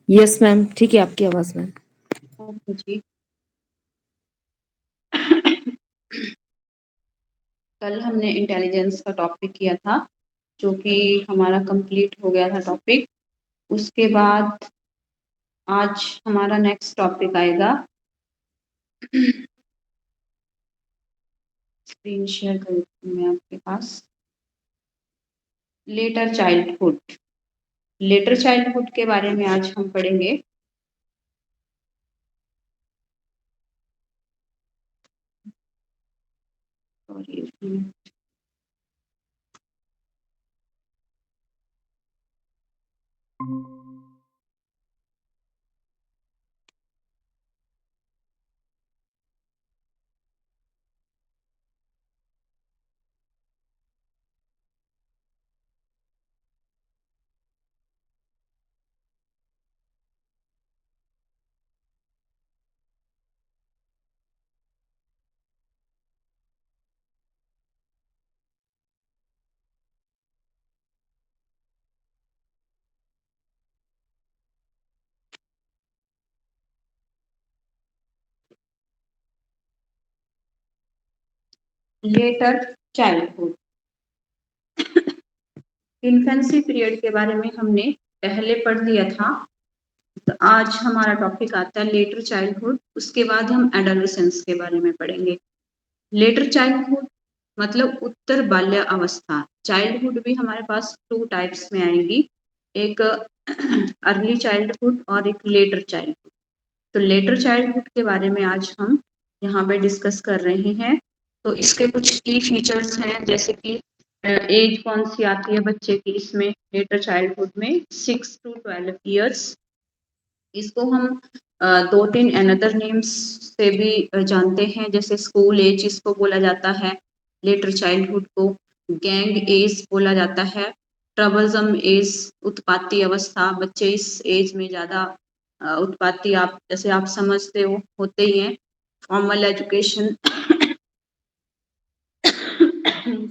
Yes ma'am, ठीक है आपकी आवाज मैम। ओके जी। कल हमने इंटेलिजेंस का टॉपिक किया था, जो कि हमारा कंप्लीट हो गया था टॉपिक। उसके बाद आज हमारा नेक्स्ट टॉपिक आएगा। स्क्रीन शेयर करती हूँ मैं आपके पास। Later childhood. लेटर चाइल्डहुड के बारे में आज हम पढ़ेंगे। Sorry, later childhood. Infancy period के बारे में हमने पहले पढ़ लिया था। तो आज हमारा टॉपिक आता है लेटर चाइल्डहुड। उसके बाद हम एडोलेसेंस के बारे में पढ़ेंगे। लेटर चाइल्डहुड मतलब उत्तर बाल्य अवस्था। चाइल्डहुड भी हमारे पास 2 टाइप्स में आएगी, एक अर्ली चाइल्डहुड और एक लेटर चाइल्डहुड। तो लेटर चाइल्डहुड के बारे में आज हम यहाँ पे डिस्कस कर रहे हैं। तो इसके कुछ की फीचर्स हैं, जैसे कि एज कौन सी आती है बच्चे की इसमें लेटर चाइल्डहुड में, 6 to 12 ईयर्स। इसको हम 2-3 अनदर नेम्स से भी जानते हैं, जैसे स्कूल एज इसको बोला जाता है, लेटर चाइल्डहुड को गैंग एज बोला जाता है, ट्रबलसम एज उत्पाती अवस्था। बच्चे इस एज में ज्यादा उत्पाती, आप जैसे आप समझते हो, होते ही हैं। Formal education.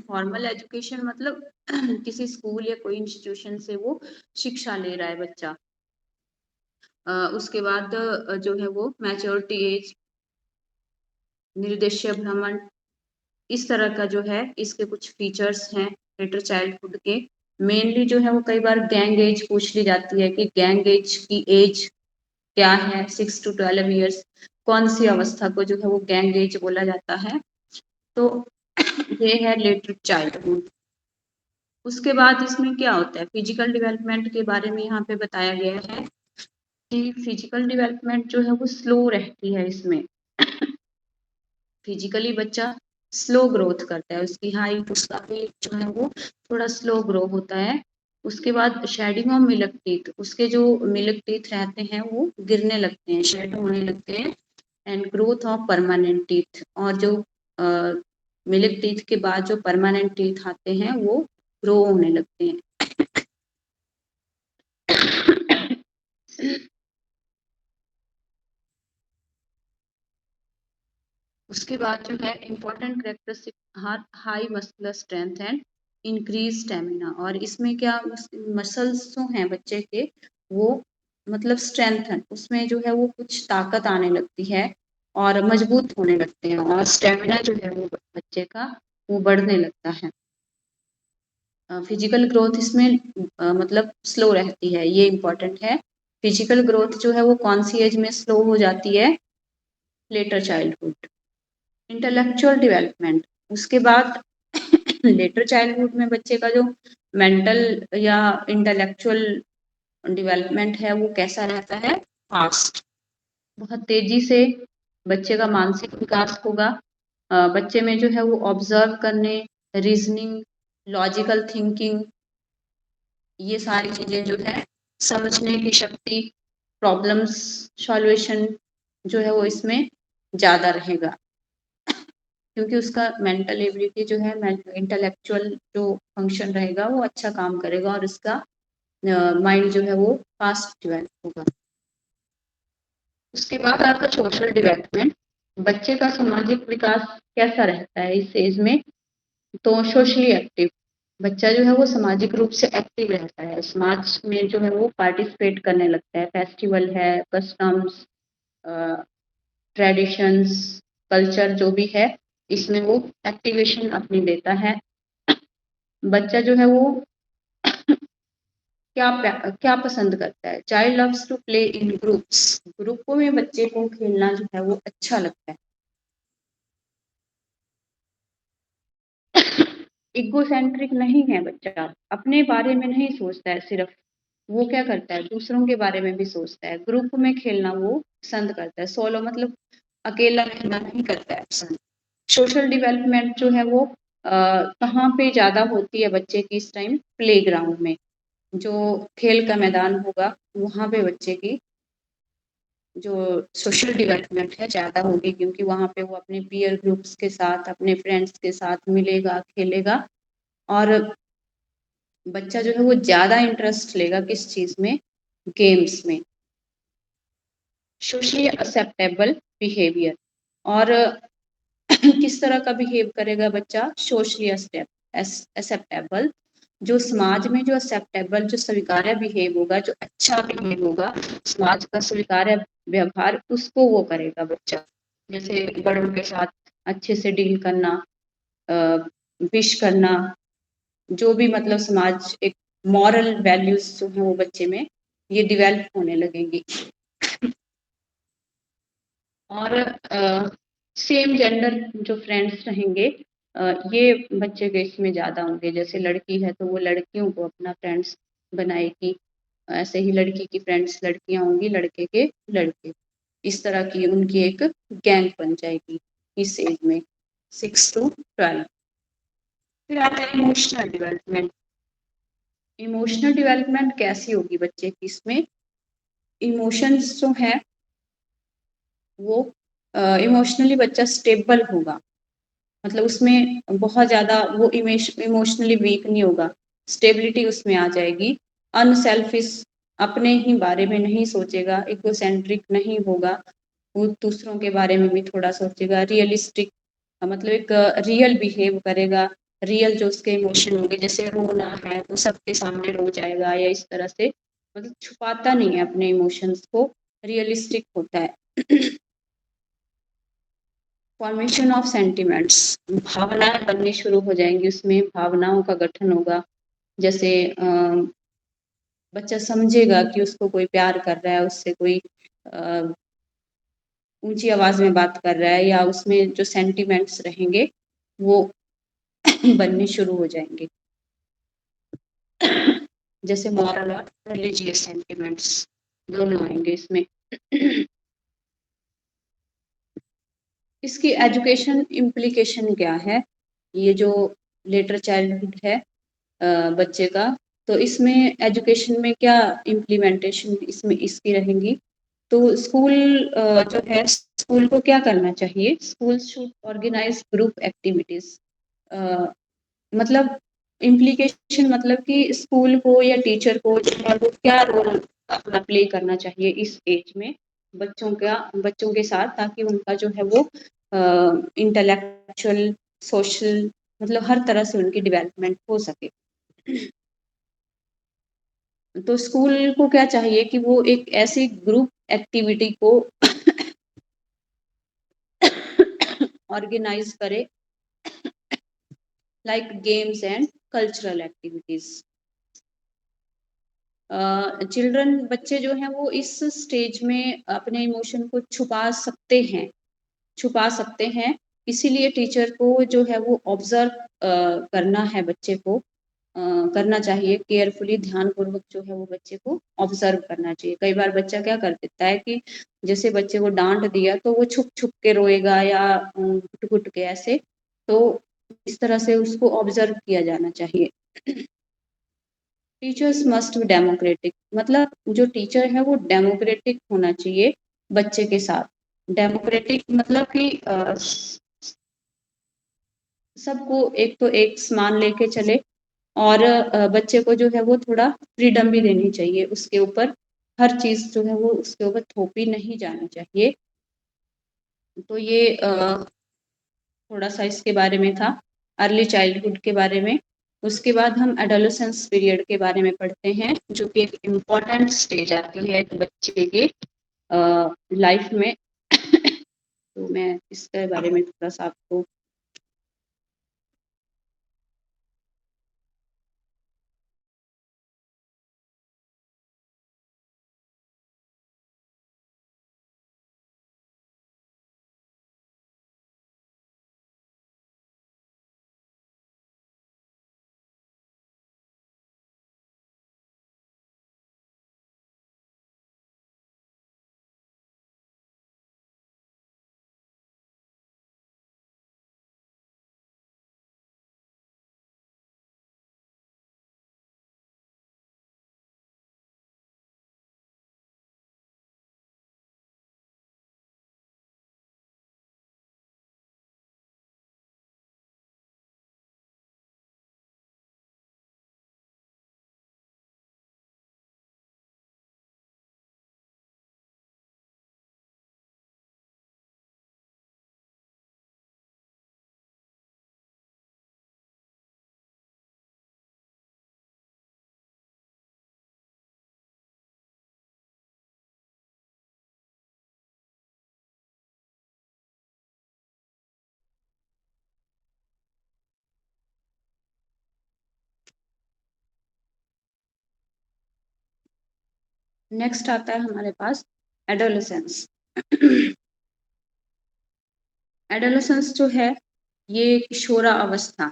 फॉर्मल एजुकेशन मतलब किसी स्कूल या कोई इंस्टीट्यूशन से वो शिक्षा ले रहा है बच्चा। उसके बाद जो है वो मैच्योरिटी एज, निर्देशीय भ्रमण, इस तरह का जो है इसके कुछ फीचर्स हैं लेटर चाइल्डहुड के। मेनली जो है वो कई बार गैंग एज पूछ ली जाती है कि गैंग एज की एज क्या है, 6 to 12 ईयर्स। कौन सी अवस्था को जो है वो गैंग एज बोला जाता है। तो ये है लेटर चाइल्डहुड। उसके बाद इसमें क्या होता है, फिजिकल डेवलपमेंट के बारे में यहाँ पे बताया गया है कि फिजिकल डेवलपमेंट जो है वो स्लो रहती है इसमें। फिजिकली बच्चा स्लो ग्रोथ करता है, उसकी हाइट, उसका वेट जो है वो थोड़ा स्लो ग्रो होता है। उसके बाद शेडिंग ऑफ मिल्क टीथ, उसके जो मिल्क टीथ रहते हैं वो गिरने लगते हैं, शेड होने लगते हैं। And growth of permanent teeth, और जो मिल्क टीथ के बाद जो परमानेंट टीथ आते हैं वो ग्रो होने लगते हैं। उसके बाद जो है important characteristic, high muscular strength and increase stamina. और इसमें क्या, मसल्स जो हैं बच्चे के वो मतलब स्ट्रेंथ, उसमें जो है वो कुछ ताकत आने लगती है और मजबूत होने लगते हैं, और स्टेमिना जो है वो बच्चे का वो बढ़ने लगता है। फिजिकल ग्रोथ इसमें मतलब स्लो रहती है, ये इम्पोर्टेंट है। फिजिकल ग्रोथ जो है वो कौन सी एज में स्लो हो जाती है, लेटर चाइल्डहुड। इंटेलेक्चुअल डेवलपमेंट, उसके बाद लेटर चाइल्डहुड में बच्चे का जो मेंटल या इंटेलेक्चुअल डेवलपमेंट है वो कैसा रहता है, फास्ट, बहुत तेजी से बच्चे का मानसिक विकास होगा। बच्चे में जो है वो ऑब्जर्व करने, रीजनिंग, लॉजिकल थिंकिंग, ये सारी चीजें जो है, समझने की शक्ति, प्रॉब्लम्स सॉल्यूशन जो है वो इसमें ज्यादा रहेगा, क्योंकि उसका मेंटल एबिलिटी जो है, इंटेलेक्चुअल जो फंक्शन रहेगा वो अच्छा काम करेगा, और इसका माइंड जो है वो फास्ट डेवलप होगा। उसके बाद आपका सोशल डेवलपमेंट, बच्चे का सामाजिक विकास कैसा रहता है इस एज में, तो सोशली एक्टिव, बच्चा जो है वो सामाजिक रूप से एक्टिव रहता है, समाज में जो है वो पार्टिसिपेट करने लगता है, फेस्टिवल है, कस्टम्स, ट्रेडिशंस, कल्चर जो भी है, इसमें वो एक्टिवेशन अपनी देता है। बच्चा जो है वो क्या पसंद करता है? Child loves to play in groups, ग्रुपों में बच्चे को खेलना जो है वो अच्छा लगता है। इगोसेंट्रिक नहीं है बच्चा, अपने बारे में नहीं सोचता है सिर्फ, वो क्या करता है दूसरों के बारे में भी सोचता है। ग्रुप में खेलना वो पसंद करता है, सोलो मतलब अकेला रहना नहीं करता है पसंद। सोशल डेवलपमेंट जो है वो कहाँ पे ज्यादा होती है बच्चे की इस टाइम? प्ले ग्राउंड में, जो खेल का मैदान होगा वहां पे बच्चे की जो सोशल डेवलपमेंट है ज़्यादा होगी, क्योंकि वहाँ पे वो अपने पीयर ग्रुप्स के साथ, अपने फ्रेंड्स के साथ मिलेगा, खेलेगा, और बच्चा जो है वो ज़्यादा इंटरेस्ट लेगा किस चीज़ में? गेम्स में। सोशली एक्सेप्टेबल बिहेवियर, और किस तरह का बिहेव करेगा बच्चा? सोशली एक्सेप्टेबल, जो समाज में जो एक्सेप्टेबल, जो स्वीकार्य बिहेव होगा, जो अच्छा बिहेव होगा, समाज का स्वीकार्य व्यवहार, उसको वो करेगा बच्चा। जैसे बड़ों के साथ अच्छे से डील करना, विश करना, जो भी मतलब समाज एक मॉरल वैल्यूज जो है वो बच्चे में ये डिवेल्प होने लगेंगी। और सेम जेंडर जो फ्रेंड्स रहेंगे, ये बच्चे के इसमें ज़्यादा होंगे। जैसे लड़की है तो वो लड़कियों को अपना फ्रेंड्स बनाएगी, ऐसे ही लड़की की फ्रेंड्स लड़कियां होंगी, लड़के के लड़के, इस तरह की उनकी एक गैंग बन जाएगी इस एज में, 6 to 12। फिर आता है इमोशनल डेवलपमेंट। इमोशनल डेवलपमेंट कैसी होगी बच्चे की? इसमें इमोशंस जो है वो इमोशनली बच्चा स्टेबल होगा, मतलब उसमें बहुत ज़्यादा वो इमोशनली वीक नहीं होगा, स्टेबिलिटी उसमें आ जाएगी। अनसेल्फिश, अपने ही बारे में नहीं सोचेगा, इगोसेंट्रिक नहीं होगा, वो दूसरों के बारे में भी थोड़ा सोचेगा। रियलिस्टिक, मतलब एक रियल बिहेव करेगा, रियल जो उसके इमोशन होंगे, जैसे रोना है तो सबके सामने रो जाएगा, या इस तरह से मतलब छुपाता नहीं है अपने इमोशंस को, रियलिस्टिक होता है। फॉर्मेशन ऑफ सेंटिमेंट्स, भावनाएं बननी शुरू हो जाएंगी, उसमें भावनाओं का गठन होगा। जैसे बच्चा समझेगा कि उसको कोई प्यार कर रहा है, उससे कोई ऊंची आवाज में बात कर रहा है, या उसमें जो सेंटिमेंट्स रहेंगे वो बनने शुरू हो जाएंगे। जैसे मॉरल और रिलीजियस सेंटिमेंट्स दोनों आएंगे इसमें। इसकी एजुकेशन इम्प्लीकेशन क्या है? ये जो लेटर चाइल्डहुड है बच्चे का, तो इसमें एजुकेशन में क्या इम्प्लीमेंटेशन इसमें इसकी रहेंगी? तो स्कूल जो है, स्कूल को क्या करना चाहिए? School should organise group activities, मतलब इम्प्लीकेशन मतलब कि स्कूल को या टीचर को जो है वो क्या रोल अपना प्ले करना चाहिए इस एज में बच्चों के साथ, ताकि उनका जो है वो इंटेलेक्चुअल, सोशल, मतलब हर तरह से उनकी डेवलपमेंट हो सके। तो स्कूल को क्या चाहिए कि वो एक ऐसी ग्रुप एक्टिविटी को ऑर्गेनाइज करे, like games and cultural activities. Children, बच्चे जो हैं वो इस स्टेज में अपने इमोशन को छुपा सकते हैं, इसीलिए टीचर को जो है वो ऑब्जर्व करना है, बच्चे को करना चाहिए केयरफुली, ध्यानपूर्वक जो है वो बच्चे को ऑब्जर्व करना चाहिए। कई बार बच्चा क्या कर देता है कि जैसे बच्चे को डांट दिया तो वो छुप छुप के रोएगा, या घुट घुट के ऐसे, तो इस तरह से उसको ऑब्जर्व किया जाना चाहिए। टीचर्स मस्ट बी डेमोक्रेटिक, मतलब जो टीचर है वो डेमोक्रेटिक होना चाहिए बच्चे के साथ। डेमोक्रेटिक मतलब कि सबको एक तो एक समान लेके चले, और बच्चे को जो है वो थोड़ा फ्रीडम भी देनी चाहिए, उसके ऊपर हर चीज जो है वो उसके ऊपर थोपी नहीं जानी चाहिए। तो ये थोड़ा सा इसके बारे में था, अर्ली चाइल्डहुड के बारे में। उसके बाद हम एडोलेसेंस पीरियड के बारे में पढ़ते हैं, जो कि एक इम्पॉर्टेंट स्टेज आती है एक बच्चे के लाइफ में। तो मैं इसके बारे में थोड़ा सा आपको नेक्स्ट आता है हमारे पास एडोलेसेंस। एडोलेसेंस जो है ये किशोरा अवस्था,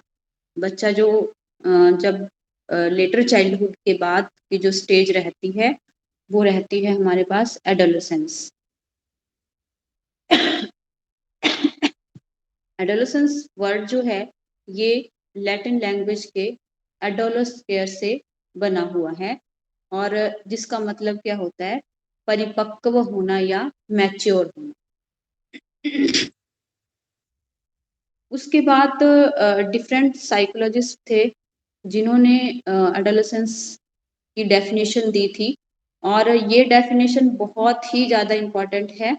बच्चा जो जब लेटर चाइल्डहुड के बाद की जो स्टेज रहती है वो रहती है हमारे पास एडोलेसेंस। एडोलेसेंस वर्ड जो है ये लैटिन लैंग्वेज के एडोलस केयर से बना हुआ है और जिसका मतलब क्या होता है, परिपक्व होना या मैच्योर होना। उसके बाद डिफरेंट साइकोलॉजिस्ट थे जिन्होंने एडोलेसेंस की डेफिनेशन दी थी और ये डेफिनेशन बहुत ही ज़्यादा इम्पॉर्टेंट है।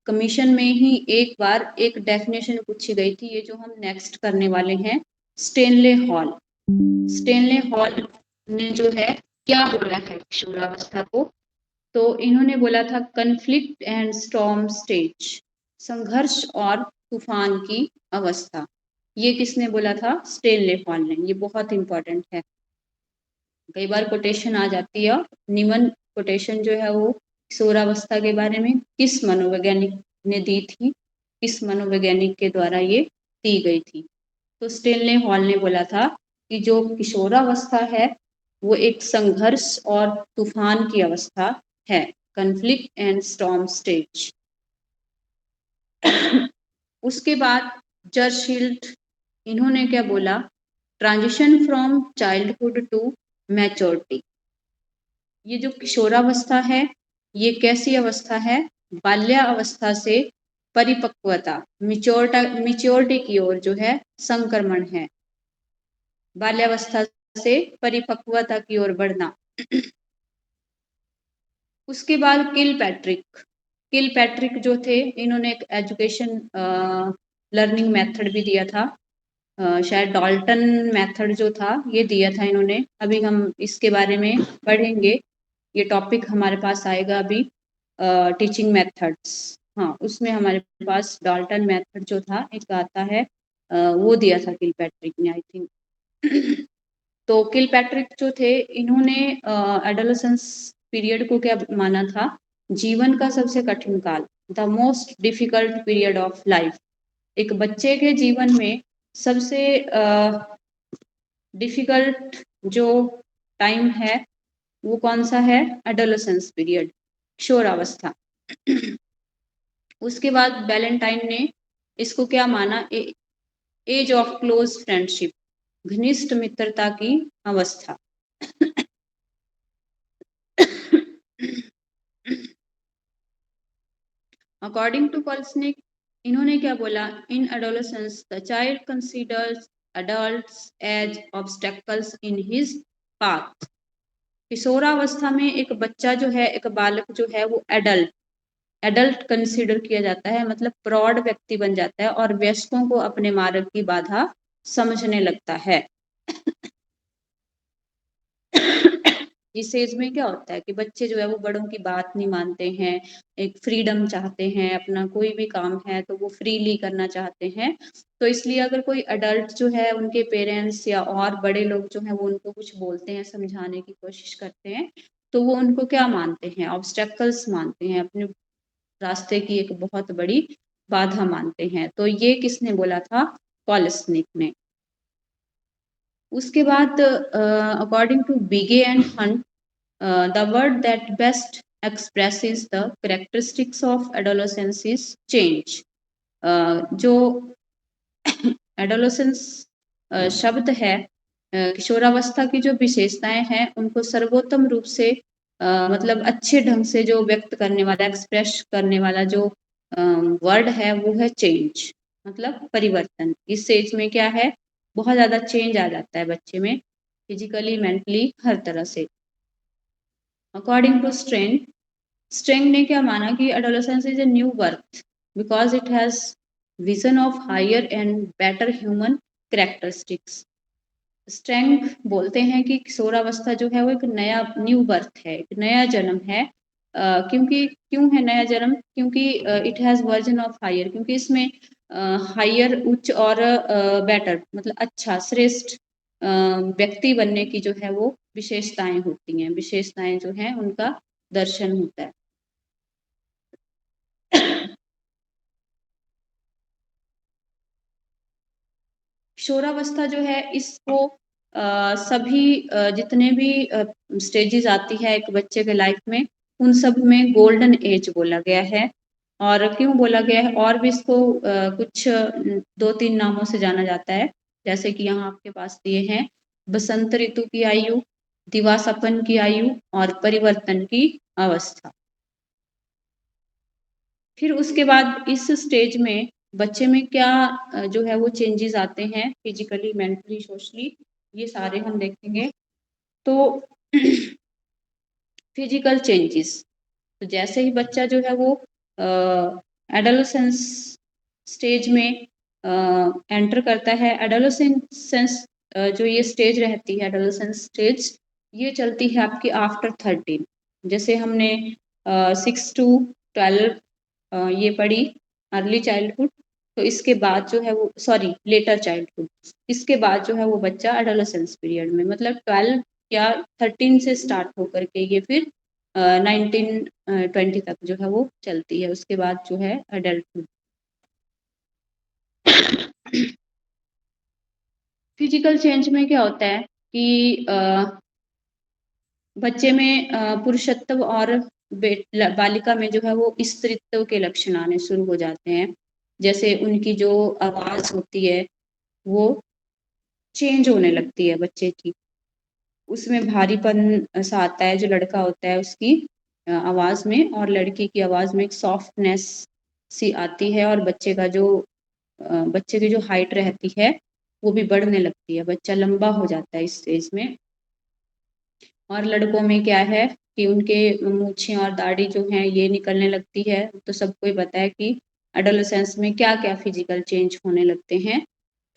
कमीशन में ही एक बार एक डेफिनेशन पूछी गई थी, ये जो हम नेक्स्ट करने वाले हैं, स्टेनले हॉल। स्टेनले हॉल ने जो है क्या बोला है किशोरावस्था को, तो इन्होंने बोला था कन्फ्लिक्ट एंड स्टॉर्म स्टेज, संघर्ष और तूफान की अवस्था। ये किसने बोला था? स्टेनले हॉल ने। ये बहुत इंपॉर्टेंट है, कई बार कोटेशन आ जाती है। निम्न कोटेशन जो है वो किशोरावस्था के बारे में किस मनोवैज्ञानिक ने दी थी, किस मनोवैज्ञानिक के द्वारा ये दी गई थी? तो स्टेनले हॉल ने बोला था कि जो किशोरावस्था है वो एक संघर्ष और तूफान की अवस्था है, कन्फ्लिक्ट एंड स्टॉर्म स्टेज। उसके बाद जर्शील्ड, इन्होंने क्या बोला? Transition from childhood to maturity. ये जो किशोरावस्था है ये कैसी अवस्था है? बाल्यावस्था से परिपक्वता, मिच्योरिटी की ओर जो है संक्रमण है। बाल्यावस्था से परिपक्वता की ओर बढ़ना। उसके बाद किल पैट्रिक जो थे, इन्होंने एक एजुकेशन लर्निंग मेथड भी दिया था, शायद डाल्टन मेथड जो था ये दिया था इन्होंने। अभी हम इसके बारे में पढ़ेंगे, ये टॉपिक हमारे पास आएगा अभी, टीचिंग मेथड्स। हाँ, उसमें हमारे पास डाल्टन मेथड जो था एक आता है, वो दिया था किलपैट्रिक ने, आई थिंक। तो किलपैट्रिक जो थे इन्होंने एडोलेसेंस पीरियड को क्या माना था? जीवन का सबसे कठिन काल, the most difficult period of life. एक बच्चे के जीवन में सबसे डिफिकल्ट जो टाइम है वो कौन सा है? एडोलेसेंस पीरियड, किशोरावस्था। उसके बाद बैलेंटाइन ने इसको क्या माना? एज ऑफ क्लोज फ्रेंडशिप, घनिष्ठ मित्रता की अवस्था। अकॉर्डिंग टू पॉल्सनिक, इन्होंने क्या बोला? In adolescence the child considers adults as obstacles in his path। किशोरावस्था में एक बच्चा जो है, एक बालक जो है वो एडल्ट कंसीडर किया जाता है, मतलब प्रौढ़ व्यक्ति बन जाता है और वयस्कों को अपने मार्ग की बाधा समझने लगता है। इस एज में क्या होता है कि बच्चे जो है वो बड़ों की बात नहीं मानते हैं, एक फ्रीडम चाहते हैं, अपना कोई भी काम है तो वो फ्रीली करना चाहते हैं। तो इसलिए अगर कोई अडल्ट जो है उनके पेरेंट्स या और बड़े लोग जो हैं वो उनको कुछ बोलते हैं, समझाने की कोशिश करते हैं, तो वो उनको क्या मानते हैं, ऑब्स्टेकल्स मानते हैं, अपने रास्ते की एक बहुत बड़ी बाधा मानते हैं। तो ये किसने बोला था? कॉलस्निक ने। उसके बाद according to Bigge and Hunt, the word that best expresses the characteristics of adolescence is change. जो एडोलेसेंस शब्द है, किशोरावस्था की जो विशेषताएं हैं उनको सर्वोत्तम रूप से मतलब अच्छे ढंग से जो व्यक्त करने वाला, एक्सप्रेस करने वाला जो वर्ड है वो है चेंज, मतलब परिवर्तन। इस एज में क्या है, बहुत ज्यादा चेंज आ जाता है बच्चे में, फिजिकली, मेंटली, हर तरह से। अकॉर्डिंग टू स्ट्रेंग ने क्या माना कि adolescence is a new birth because it has vision of higher and better human characteristics. Strang बोलते हैं कि किशोरावस्था जो है वो एक नया न्यू बर्थ है, एक नया जन्म है। क्योंकि क्यों है नया जन्म? क्योंकि it has version of higher, क्योंकि इसमें हायर, उच्च, और बेटर मतलब अच्छा, श्रेष्ठ व्यक्ति बनने की जो है वो विशेषताएं होती हैं, विशेषताएं जो हैं उनका दर्शन होता है। किशोरावस्था जो है इसको सभी जितने भी स्टेजेस आती है एक बच्चे के लाइफ में, उन सब में गोल्डन एज बोला गया है। और क्यों बोला गया है? और भी इसको कुछ 2-3 नामों से जाना जाता है, जैसे कि यहाँ आपके पास दिए हैं: बसंत ऋतु की आयु, दिवासापन की आयु, और परिवर्तन की अवस्था। फिर उसके बाद इस स्टेज में बच्चे में क्या जो है वो चेंजेस आते हैं, फिजिकली, मेंटली, सोशली, ये सारे हम देखेंगे। तो फिजिकल चेंजेस, तो जैसे ही बच्चा जो है वो एडोलेसेंस स्टेज में एंटर करता है, एडोलेसेंस जो ये स्टेज रहती है, एडोलेसेंस स्टेज, ये चलती है आपकी आफ्टर 13। जैसे हमने 6 to 12 ये पढ़ी अर्ली चाइल्डहुड, तो इसके बाद जो है वो, सॉरी, लेटर चाइल्डहुड, इसके बाद जो है वो बच्चा एडोलेसेंस पीरियड में, मतलब 12 या 13 से स्टार्ट होकर के ये फिर 19-20 तक जो है वो चलती है, उसके बाद जो है अडल्टहुड। फिजिकल चेंज में क्या होता है कि बच्चे में पुरुषत्व और बालिका में जो है वो स्त्रीत्व के लक्षण आने शुरू हो जाते हैं। जैसे उनकी जो आवाज होती है वो चेंज होने लगती है बच्चे की, उसमें भारीपन सा आता है जो लड़का होता है उसकी आवाज में, और लड़की की आवाज में एक सॉफ्टनेस सी आती है, और बच्चे की जो हाइट रहती है वो भी बढ़ने लगती है, बच्चा लंबा हो जाता है इस स्टेज में। और लड़कों में क्या है कि उनके मूछें और दाढ़ी जो हैं ये निकलने लगती है। तो सबको ही पता है कि एडोलेसेंस में क्या क्या फिजिकल चेंज होने लगते हैं।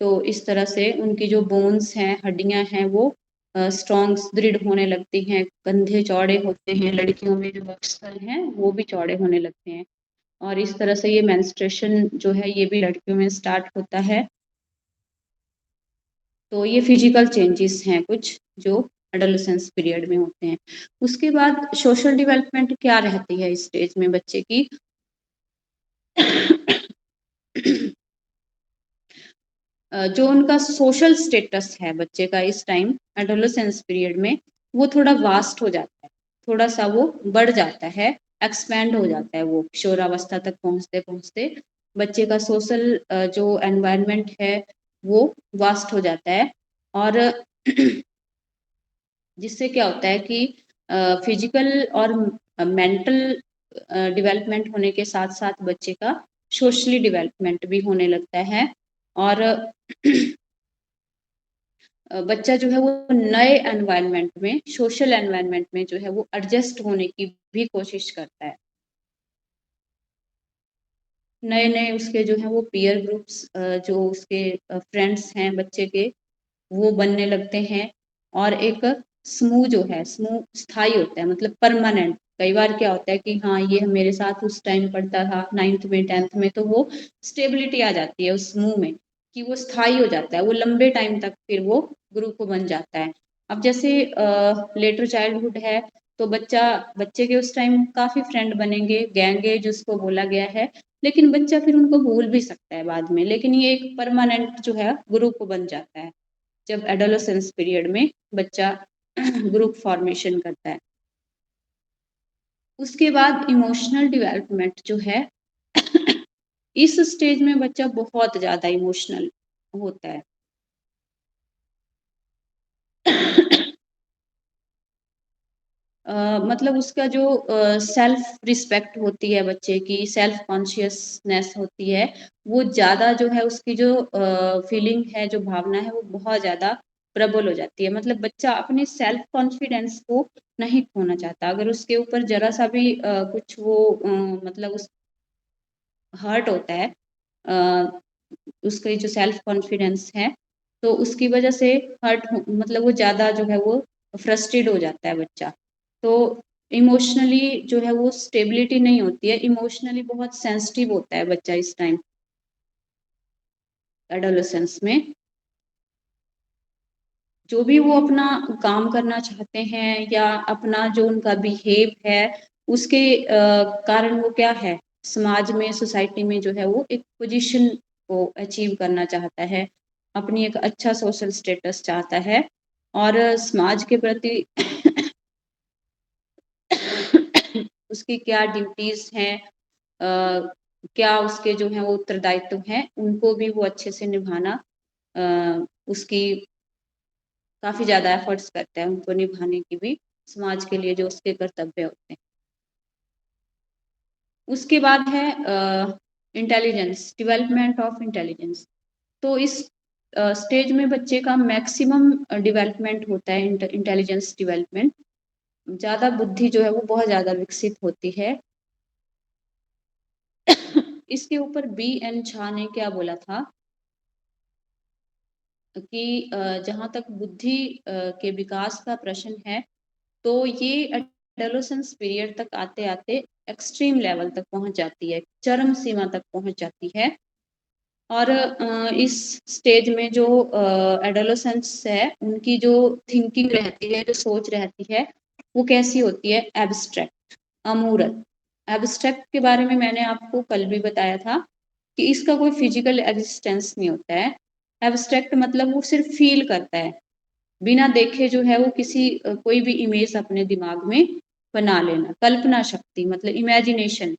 तो इस तरह से उनकी जो बोन्स हैं, हड्डियां हैं, वो स्ट्रॉन्ग, दृढ़ होने लगती हैं, कंधे चौड़े होते हैं, लड़कियों में जो वक्षस्थल हैं वो भी चौड़े होने लगते हैं। और इस तरह से ये मेंस्ट्रुएशन जो है ये भी लड़कियों में स्टार्ट होता है। तो ये फिजिकल चेंजेस हैं कुछ जो एडोलेसेंस पीरियड में होते हैं। उसके बाद सोशल डेवलपमेंट क्या रहती है इस स्टेज में बच्चे की? जो उनका सोशल स्टेटस है बच्चे का इस टाइम एडोलेसेंस पीरियड में, वो थोड़ा वास्ट हो जाता है, थोड़ा सा वो बढ़ जाता है, एक्सपैंड हो जाता है। वो किशोरावस्था तक पहुंचते पहुंचते बच्चे का सोशल जो एनवायरनमेंट है वो वास्ट हो जाता है। और जिससे क्या होता है कि फिजिकल और मेंटल डेवलपमेंट होने के साथ साथ बच्चे का सोशली डेवलपमेंट भी होने लगता है। और बच्चा जो है वो नए एनवायरनमेंट में, सोशल एनवायरनमेंट में जो है वो एडजस्ट होने की भी कोशिश करता है। नए नए उसके जो है वो पीयर ग्रुप्स, जो उसके फ्रेंड्स हैं बच्चे के, वो बनने लगते हैं। और एक स्मूह जो है, स्मूह स्थायी होता है, मतलब परमानेंट। कई बार क्या होता है कि हाँ ये मेरे साथ उस टाइम पढ़ता था 9th में 10th में, तो वो स्टेबिलिटी आ जाती है उस स्मूह में कि वो स्थायी हो जाता है, वो लंबे टाइम तक फिर वो ग्रुप बन जाता है। अब जैसे लेटर चाइल्डहुड है, तो बच्चे के उस टाइम काफी फ्रेंड बनेंगे, गैंगे जिसको बोला गया है, लेकिन बच्चा फिर उनको भूल भी सकता है बाद में, लेकिन ये एक परमानेंट जो है ग्रुप बन जाता है जब एडोलेसेंस पीरियड में बच्चा ग्रुप फॉर्मेशन करता है। उसके बाद इमोशनल डेवलपमेंट जो है, इस स्टेज में बच्चा बहुत ज्यादा इमोशनल होता है। मतलब उसका जो सेल्फ रिस्पेक्ट होती है बच्चे की, सेल्फ कॉन्शियसनेस होती है, वो ज़्यादा जो है, उसकी जो फीलिंग है, जो भावना है, वो बहुत ज़्यादा प्रबल हो जाती है। मतलब बच्चा अपने सेल्फ कॉन्फिडेंस को नहीं खोना चाहता। अगर उसके ऊपर जरा सा भी कुछ वो मतलब उस हर्ट होता है, उसका जो सेल्फ कॉन्फिडेंस है, तो उसकी वजह से मतलब वो ज़्यादा जो है वो फ्रस्ट्रेट हो जाता है बच्चा। तो इमोशनली जो है वो स्टेबिलिटी नहीं होती है, इमोशनली बहुत सेंसिटिव होता है बच्चा इस टाइम एडोलेसेंस में। जो भी वो अपना काम करना चाहते हैं या अपना जो उनका बिहेव है, उसके कारण वो क्या है, समाज में, सोसाइटी में जो है वो एक पोजीशन को अचीव करना चाहता है, अपनी एक अच्छा सोशल स्टेटस चाहता है, और समाज के प्रति उसकी क्या ड्यूटीज हैं, क्या उसके जो है वो उत्तरदायित्व हैं, उनको भी वो अच्छे से निभाना उसकी काफी ज्यादा एफर्ट्स करता है, उनको निभाने की भी, समाज के लिए जो उसके कर्तव्य होते हैं। उसके बाद है इंटेलिजेंस, डेवलपमेंट ऑफ इंटेलिजेंस। तो इस स्टेज में बच्चे का मैक्सिमम डेवलपमेंट होता है, इंटेलिजेंस डेवलपमेंट, ज्यादा बुद्धि जो है वो बहुत ज्यादा विकसित होती है। इसके ऊपर B.N. झा ने क्या बोला था कि जहाँ तक बुद्धि के विकास का प्रश्न है, तो ये एडोलेसेंस पीरियड तक आते आते एक्सट्रीम लेवल तक पहुंच जाती है, चरम सीमा तक पहुंच जाती है। और इस स्टेज में जो एडोलेसेंस है, उनकी जो थिंकिंग रहती है, जो सोच रहती है, वो कैसी होती है, एब्स्ट्रैक्ट, अमूर्त। एब्स्ट्रैक्ट के बारे में मैंने आपको कल भी बताया था कि इसका कोई फिजिकल एग्जिस्टेंस नहीं होता है। एब्स्ट्रैक्ट मतलब वो सिर्फ फील करता है, बिना देखे जो है वो किसी कोई भी इमेज अपने दिमाग में बना लेना, कल्पना शक्ति मतलब इमेजिनेशन,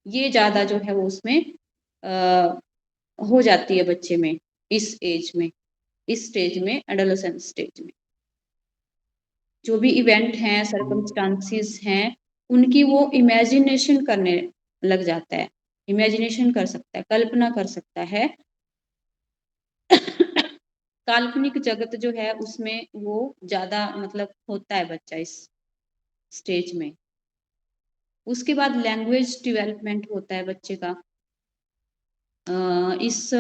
ये ज्यादा जो है वो उसमें हो जाती है बच्चे में, इस एज में, इस स्टेज में, एडोलेसेंस स्टेज में। जो भी इवेंट हैं, सर्कमस्टांसिस हैं, उनकी वो इमेजिनेशन करने लग जाता है, इमेजिनेशन कर सकता है, कल्पना कर सकता है। काल्पनिक जगत जो है उसमें वो ज्यादा मतलब होता है बच्चा इस स्टेज में। उसके बाद लैंग्वेज डेवलपमेंट होता है बच्चे का। इस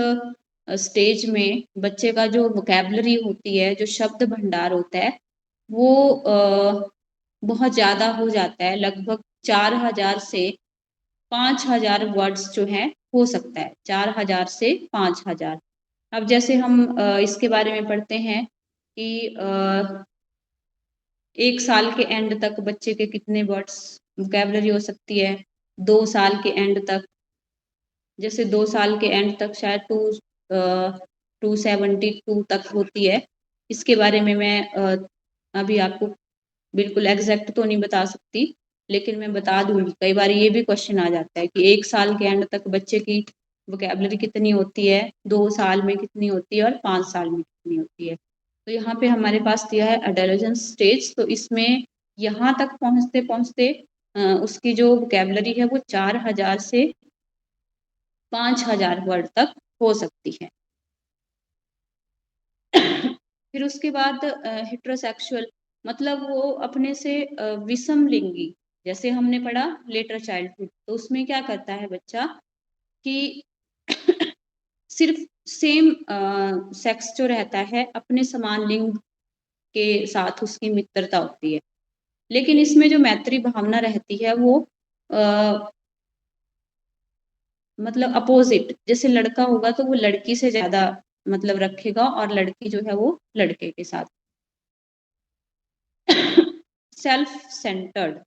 स्टेज में बच्चे का जो वोकैबलरी होती है, जो शब्द भंडार होता है, वो बहुत ज्यादा हो जाता है, लगभग 4000 से 5000 वर्ड्स जो है हो सकता है, 4000 से 5000। अब जैसे हम इसके बारे में पढ़ते हैं कि 1 साल के एंड तक बच्चे के कितने वर्ड्स वोकैबलरी हो सकती है, 2 साल के एंड तक, जैसे 2 साल के एंड तक शायद 272 तक होती है। इसके बारे में मैं अभी आपको बिल्कुल एग्जैक्ट तो नहीं बता सकती, लेकिन मैं बता दूंगी। कई बार ये भी क्वेश्चन आ जाता है कि 1 साल के एंड तक बच्चे की वोकैबलरी कितनी होती है, 2 साल में कितनी होती है, और 5 साल में कितनी होती है। तो यहाँ पे हमारे पास दिया है एडोलेसेंस स्टेज, तो इसमें यहाँ तक पहुँचते पहुँचते उसकी जो वोकैबलरी है वो 4000 से 5000 वर्ड तक हो सकती है। फिर उसके बाद हेट्रोसेक्सुअल, मतलब वो अपने से विषम लिंगी, जैसे हमने पढ़ा लेटर चाइल्डहुड, तो उसमें क्या करता है बच्चा कि सिर्फ सेम सेक्स जो रहता है अपने समान लिंग के साथ उसकी मित्रता होती है, लेकिन इसमें जो मैत्री भावना रहती है वो मतलब अपोजिट, जैसे लड़का होगा तो वो लड़की से ज्यादा मतलब रखेगा और लड़की जो है वो लड़के के साथ। सेल्फ सेंटर्ड,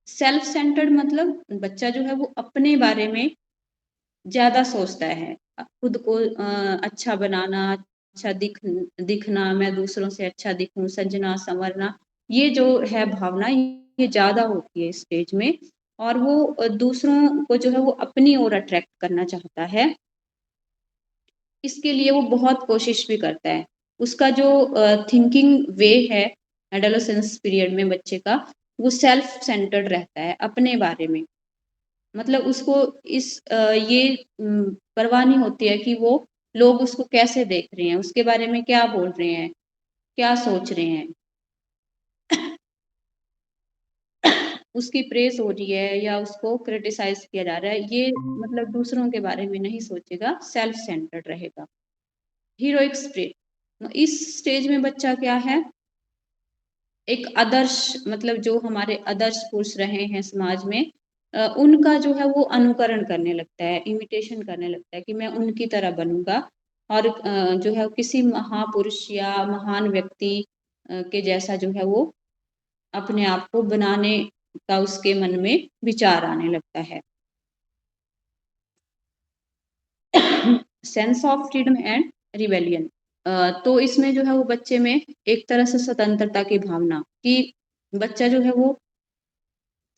सेल्फ सेंटर्ड मतलब बच्चा जो है वो अपने बारे में ज्यादा सोचता है, खुद को अच्छा बनाना, अच्छा दिखना, मैं दूसरों से अच्छा दिखूं, सजना संवरना, ये जो है भावना ये ज्यादा होती है स्टेज में। और वो दूसरों को जो है वो अपनी ओर अट्रैक्ट करना चाहता है, इसके लिए वो बहुत कोशिश भी करता है। उसका जो थिंकिंग वे है एडोलेसेंस पीरियड में बच्चे का, वो सेल्फ सेंटर्ड रहता है अपने बारे में। मतलब उसको ये परवाह नहीं होती है कि वो लोग उसको कैसे देख रहे हैं, उसके बारे में क्या बोल रहे हैं, क्या सोच रहे हैं, उसकी प्रेज हो रही है या उसको क्रिटिसाइज किया जा रहा है, ये मतलब दूसरों के बारे में नहीं सोचेगा, सेल्फ सेंटर्ड रहेगा। हीरोइक स्पिरिट, इस स्टेज में बच्चा क्या है, एक आदर्श, मतलब जो हमारे आदर्श पुरुष रहे हैं समाज में, उनका जो है वो अनुकरण करने लगता है, इमिटेशन करने लगता है कि मैं उनकी तरह बनूंगा। और जो है किसी महापुरुष या महान व्यक्ति के जैसा जो है वो अपने आप को बनाने का उसके मन में विचार आने लगता है। Sense of freedom and rebellion, तो इसमें जो है वो बच्चे में एक तरह से स्वतंत्रता की भावना, कि बच्चा जो है वो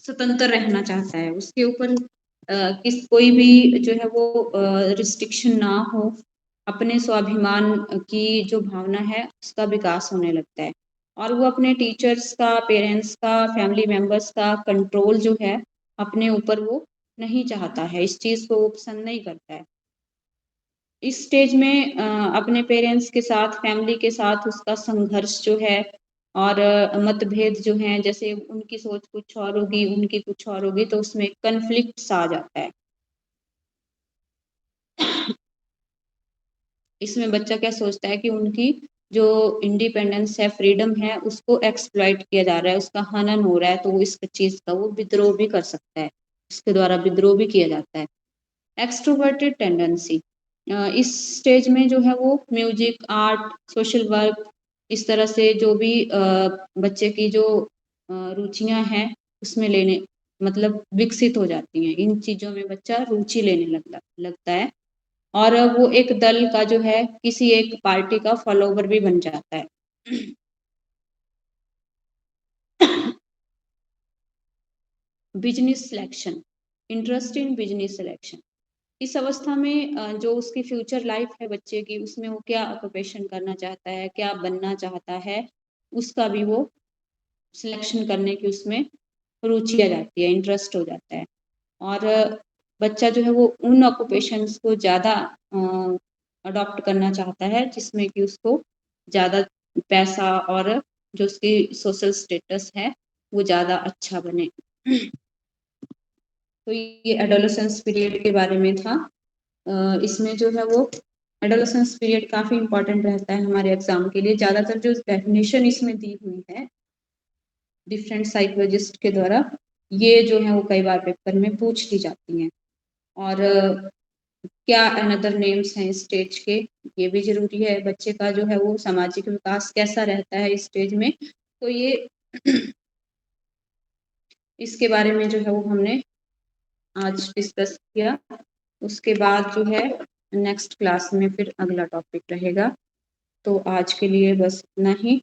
स्वतंत्र रहना चाहता है, उसके ऊपर किस कोई भी जो है वो रिस्ट्रिक्शन ना हो, अपने स्वाभिमान की जो भावना है उसका विकास होने लगता है। और वो अपने टीचर्स का, पेरेंट्स का, फैमिली मेंबर्स का कंट्रोल जो है अपने ऊपर वो नहीं चाहता है, इस चीज को वो पसंद नहीं करता है। इस स्टेज में अपने पेरेंट्स के साथ, फैमिली के साथ उसका संघर्ष जो है और मतभेद जो हैं, जैसे उनकी सोच कुछ और होगी, उनकी कुछ और होगी, तो उसमें कन्फ्लिक्ट आ जाता है। इसमें बच्चा क्या सोचता है कि उनकी जो इंडिपेंडेंस है, फ्रीडम है, उसको एक्सप्लॉइट किया जा रहा है, उसका हनन हो रहा है, तो वो इस चीज का वो विद्रोह भी कर सकता है, उसके द्वारा विद्रोह भी किया जाता है। एक्सट्रोवर्टेड टेंडेंसी, इस स्टेज में जो है वो म्यूजिक, आर्ट, सोशल वर्क, इस तरह से जो भी बच्चे की जो रुचियां हैं उसमें लेने मतलब विकसित हो जाती हैं, इन चीजों में बच्चा रुचि लेने लगता है। और वो एक दल का जो है, किसी एक पार्टी का फॉलोवर भी बन जाता है। Business selection, interest in business selection, इस अवस्था में जो उसकी फ्यूचर लाइफ है बच्चे की, उसमें वो क्या ऑक्यूपेशन करना चाहता है, क्या बनना चाहता है, उसका भी वो सिलेक्शन करने की उसमें रुचि आ जाती है, इंटरेस्ट हो जाता है। और बच्चा जो है वो उन ऑक्यूपेशंस को ज़्यादा अडॉप्ट करना चाहता है जिसमें कि उसको ज़्यादा पैसा और जो उसकी सोशल स्टेटस है वो ज़्यादा अच्छा बने। तो ये एडोलेसेंस पीरियड के बारे में था। इसमें जो है वो एडोलेसेंस पीरियड काफी इंपॉर्टेंट रहता है हमारे एग्जाम के लिए। ज्यादातर जो डेफिनेशन इसमें दी हुई है डिफरेंट साइकोलॉजिस्ट के द्वारा, ये जो है वो कई बार पेपर में पूछ ली जाती हैं। और क्या अनदर नेम्स हैं इस स्टेज के, ये भी जरूरी है। बच्चे का जो है वो सामाजिक विकास कैसा रहता है इस स्टेज में, तो ये इसके बारे में जो है वो हमने आज डिस्कस किया। उसके बाद जो है नेक्स्ट क्लास में फिर अगला टॉपिक रहेगा। तो आज के लिए बस इतना ही।